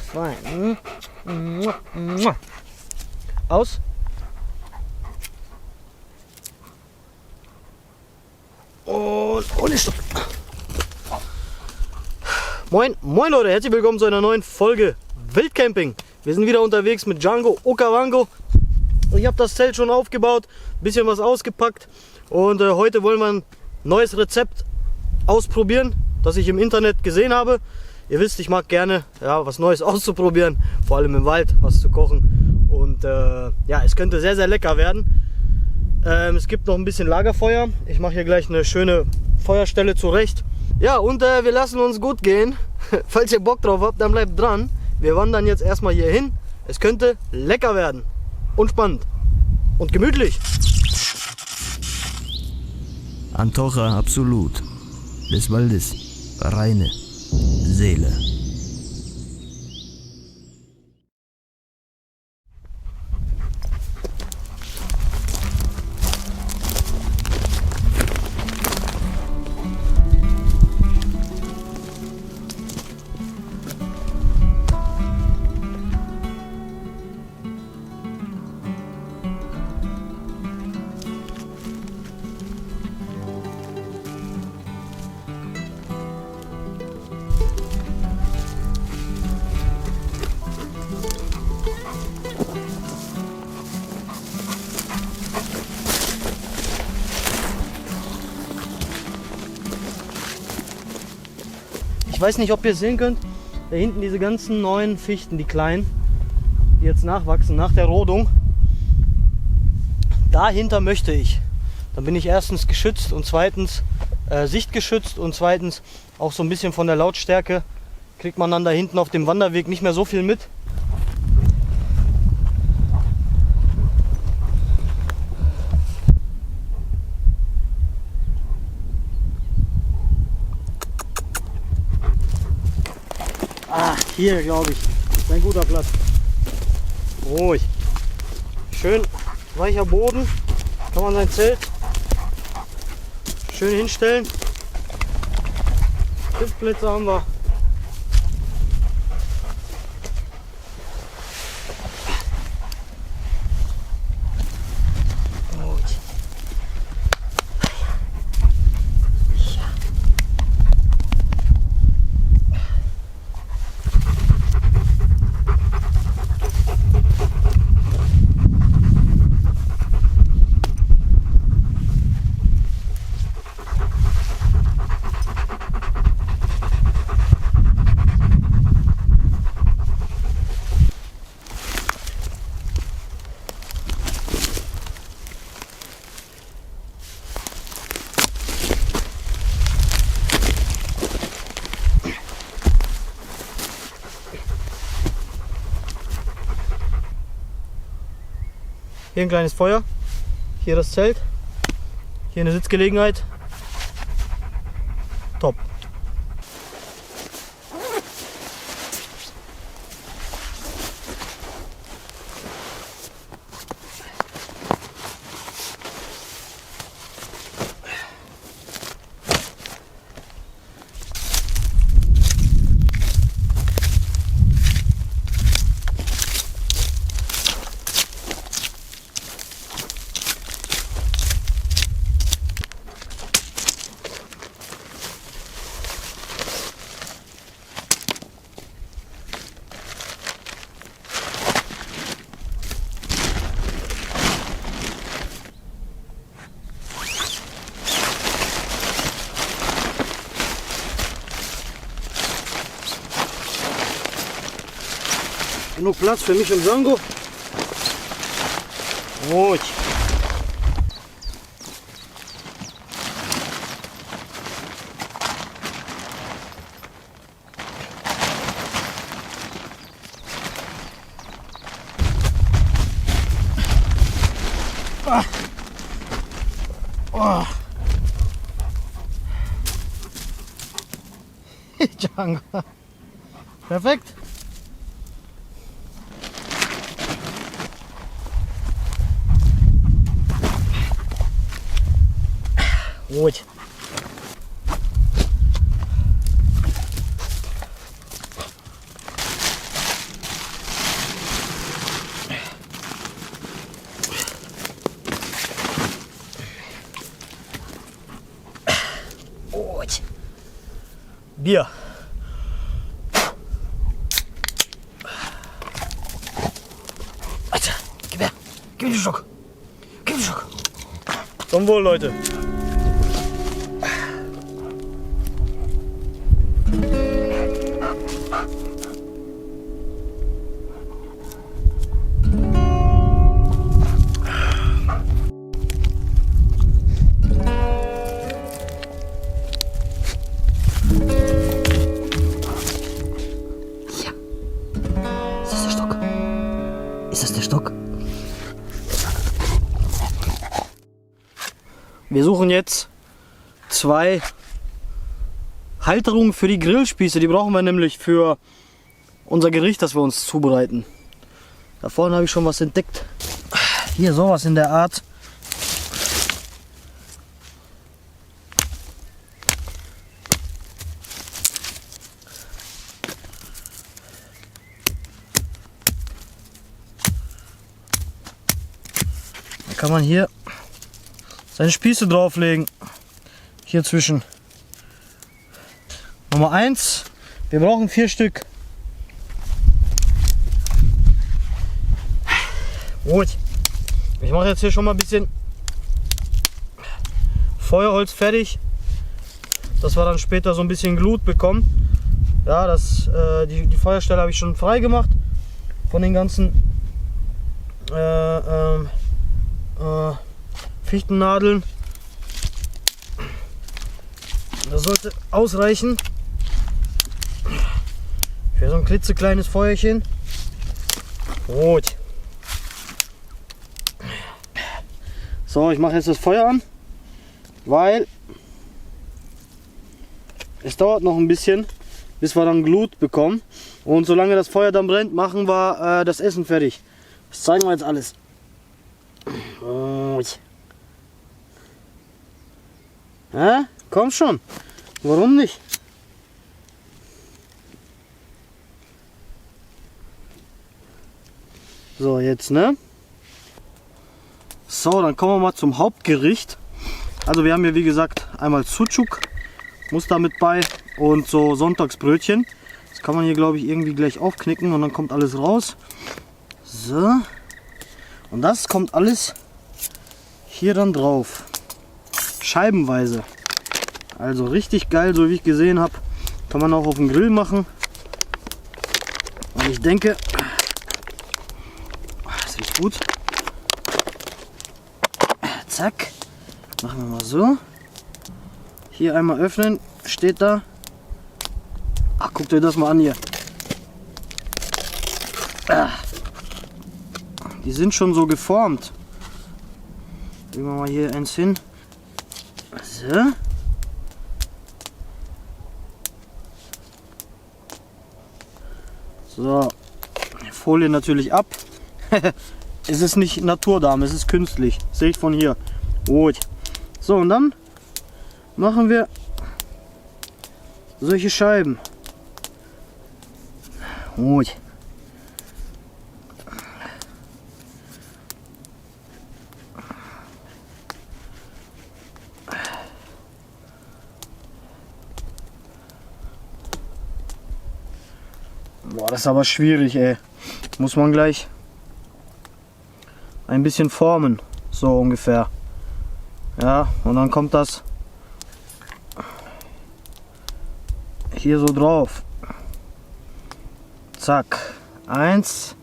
fein. Aus. Und ohne Stopp. Moin, moin Leute, herzlich willkommen zu einer neuen Folge Wildcamping. Wir sind wieder unterwegs mit Django Okavango. Ich habe das Zelt schon aufgebaut, bisschen was ausgepackt und heute wollen wir ein neues Rezept ausprobieren, das ich im Internet gesehen habe. Ihr wisst, ich mag gerne was Neues auszuprobieren, vor allem im Wald was zu kochen und es könnte sehr, sehr lecker werden. Es gibt noch ein bisschen Lagerfeuer. Ich mache hier gleich eine schöne Feuerstelle zurecht. Ja, und wir lassen uns gut gehen. Falls ihr Bock drauf habt, dann bleibt dran. Wir wandern jetzt erstmal hier hin. Es könnte lecker werden. Und spannend. Und gemütlich. Antocha Absolut. Des Waldes. Reine Seele. Ich weiß nicht, ob ihr es sehen könnt, da hinten diese ganzen neuen Fichten, die kleinen, die jetzt nachwachsen nach der Rodung. Dahinter möchte ich. Dann bin ich erstens geschützt und zweitens sichtgeschützt und zweitens auch so ein bisschen von der Lautstärke kriegt man dann da hinten auf dem Wanderweg nicht mehr so viel mit. Hier, glaube ich, ist ein guter Platz. Ruhig. Schön weicher Boden. Kann man sein Zelt schön hinstellen. Sitzplätze haben wir. Hier ein kleines Feuer, hier das Zelt, hier eine Sitzgelegenheit. Top. Genug Platz für mich und Django. Ruhig. Oh. Django. Perfekt. Ruhig. Hier. Alter, gib her. Gib mir den Stock. Gib mir den Stock. Zum Wohl, Leute. Ist das der Stock? Wir suchen jetzt 2 Halterungen für die Grillspieße. Die brauchen wir nämlich für unser Gericht, das wir uns zubereiten. Da vorne habe ich schon was entdeckt. Hier sowas in der Art. Kann man hier seine Spieße drauflegen. Hier zwischen. Nummer 1. Wir brauchen 4 Stück. Gut. Ich mache jetzt hier schon mal ein bisschen Feuerholz fertig, dass wir dann später so ein bisschen Glut bekommen. Ja, die Feuerstelle habe ich schon frei gemacht von den ganzen Fichtennadeln. Das sollte ausreichen für so ein klitzekleines Feuerchen. Gut. So, ich mache jetzt das Feuer an, weil es dauert noch ein bisschen, bis wir dann Glut bekommen. Und solange das Feuer dann brennt, machen wir das Essen fertig. Das zeigen wir jetzt alles. Ja, komm schon. Warum nicht? So, jetzt, ne? So, dann kommen wir mal zum Hauptgericht. Also wir haben hier wie gesagt einmal Sucuk, muss da mit bei, und so Sonntagsbrötchen. Das kann man hier glaube ich irgendwie gleich aufknicken und dann kommt alles raus. So. Und das kommt alles hier dann drauf. Scheibenweise. Also richtig geil, so wie ich gesehen habe. Kann man auch auf dem Grill machen. Und ich denke, das riecht gut. Zack. Machen wir mal so. Hier einmal öffnen. Steht da. Ach, guckt euch das mal an hier. Die sind schon so geformt. Legen wir mal hier eins hin. So. So. Folie natürlich ab. Es ist nicht Naturdarm, es ist künstlich. Sehe ich von hier. Gut. So, und dann machen wir solche Scheiben. Gut. Boah, das ist aber schwierig, ey. Muss man gleich ein bisschen formen, so ungefähr. Ja, und dann kommt das hier so drauf. Zack. 1.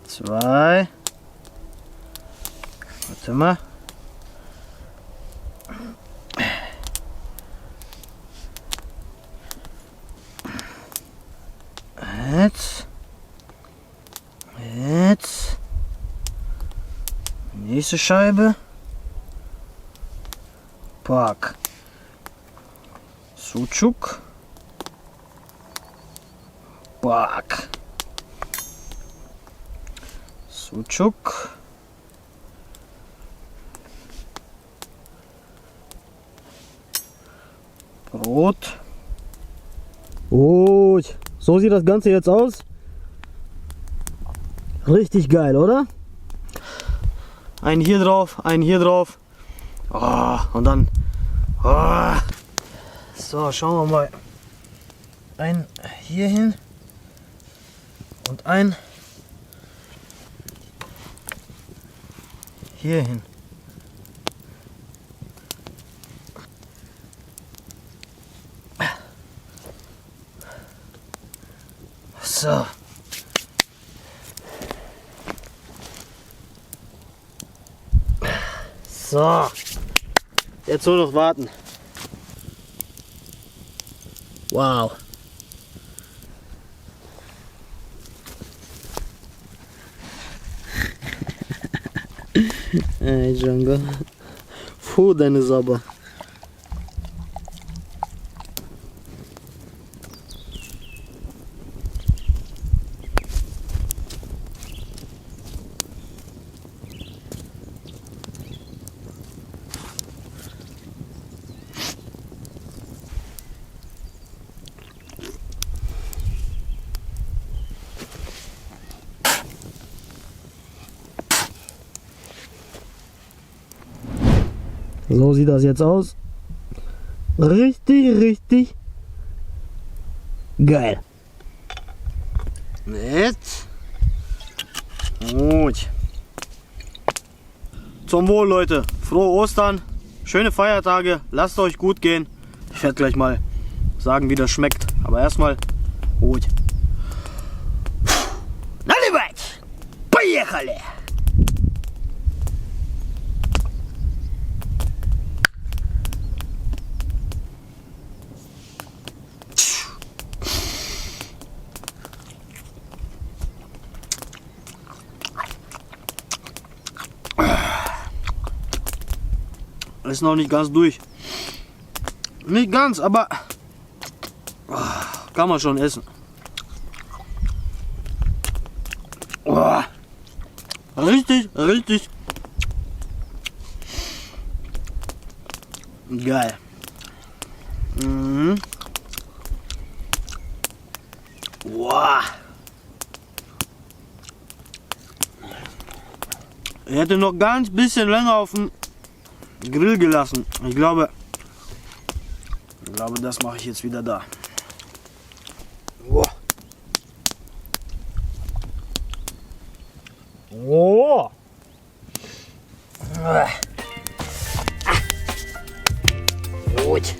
2. Warte mal. 1. Jetzt. Nächste Scheibe. Pack. Sucuk. Pack. Sucuk. Brot. Gut. So sieht das Ganze jetzt aus. Richtig geil, oder? Einen hier drauf, einen hier drauf. Oh, und dann. Oh. So, schauen wir mal. Ein hier hin. Und ein hier hin. So. So. Jetzt nur noch warten. Wow. Ey, Django. Puh, deine Sabber. So sieht das jetzt aus. Richtig geil. Jetzt. Gut. Zum Wohl, Leute. Frohe Ostern. Schöne Feiertage. Lasst euch gut gehen. Ich werde gleich mal sagen, wie das schmeckt. Aber erstmal gut. Наливать! Поехали! Ist noch nicht ganz durch. Nicht ganz, aber kann man schon essen. Richtig geil. Wow. Ich hätte noch ganz bisschen länger auf dem Grill gelassen. Ich glaube, das mache ich jetzt wieder da. Wow. Oh. Gut.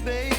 Baby.